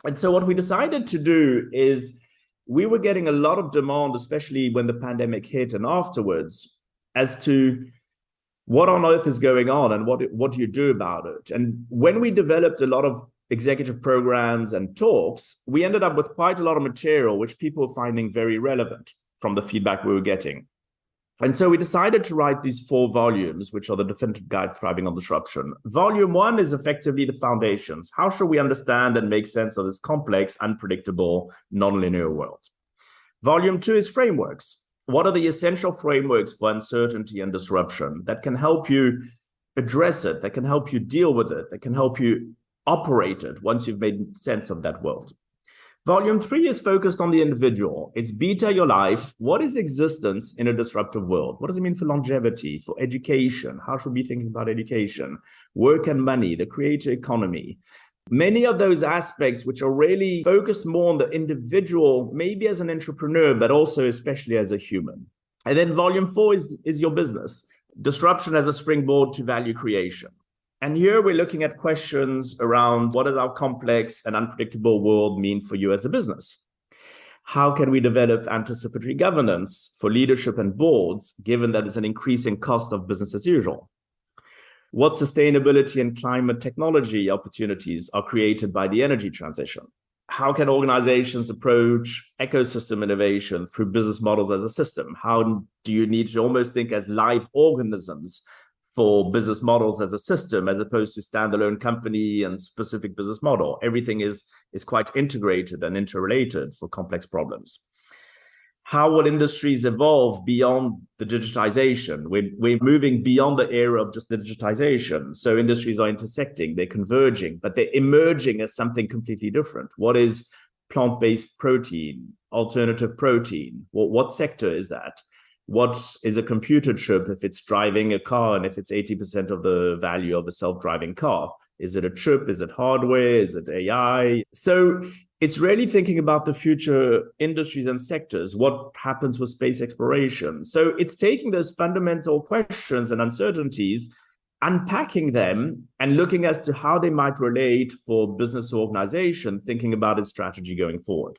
And so what we decided to do is we were getting a lot of demand, especially when the pandemic hit and afterwards, as to what on earth is going on and what do you do about it? And when we developed a lot of executive programs and talks, we ended up with quite a lot of material, which people were finding very relevant from the feedback we were getting. And so we decided to write these 4 volumes, which are the definitive guide to thriving on disruption. Volume 1 is effectively the foundations. How should we understand and make sense of this complex, unpredictable, nonlinear world? Volume 2 is frameworks. What are the essential frameworks for uncertainty and disruption that can help you address it, that can help you deal with it, that can help you operate it once you've made sense of that world? Volume 3 is focused on the individual. It's beta your life. What is existence in a disruptive world? What does it mean for longevity, for education? How should we be thinking about education? Work and money, the creator economy. Many of those aspects which are really focused more on the individual, maybe as an entrepreneur, but also especially as a human. And then volume 4 is your business. Disruption as a springboard to value creation. And here we're looking at questions around what does our complex and unpredictable world mean for you as a business? How can we develop anticipatory governance for leadership and boards, given that it's an increasing cost of business as usual? What sustainability and climate technology opportunities are created by the energy transition? How can organizations approach ecosystem innovation through business models as a system? How do you need to almost think as live organisms for business models as a system, as opposed to standalone company and specific business model? Everything is quite integrated and interrelated for complex problems. How will industries evolve beyond the digitization? We're moving beyond the era of just digitization. So industries are intersecting, they're converging, but they're emerging as something completely different. What is plant-based protein, alternative protein? What sector is that? What is a computer chip if it's driving a car and if it's 80% of the value of a self-driving car? Is it a chip? Is it hardware? Is it AI? So it's really thinking about the future industries and sectors. What happens with space exploration? So it's taking those fundamental questions and uncertainties, unpacking them and looking as to how they might relate for business organization, thinking about its strategy going forward.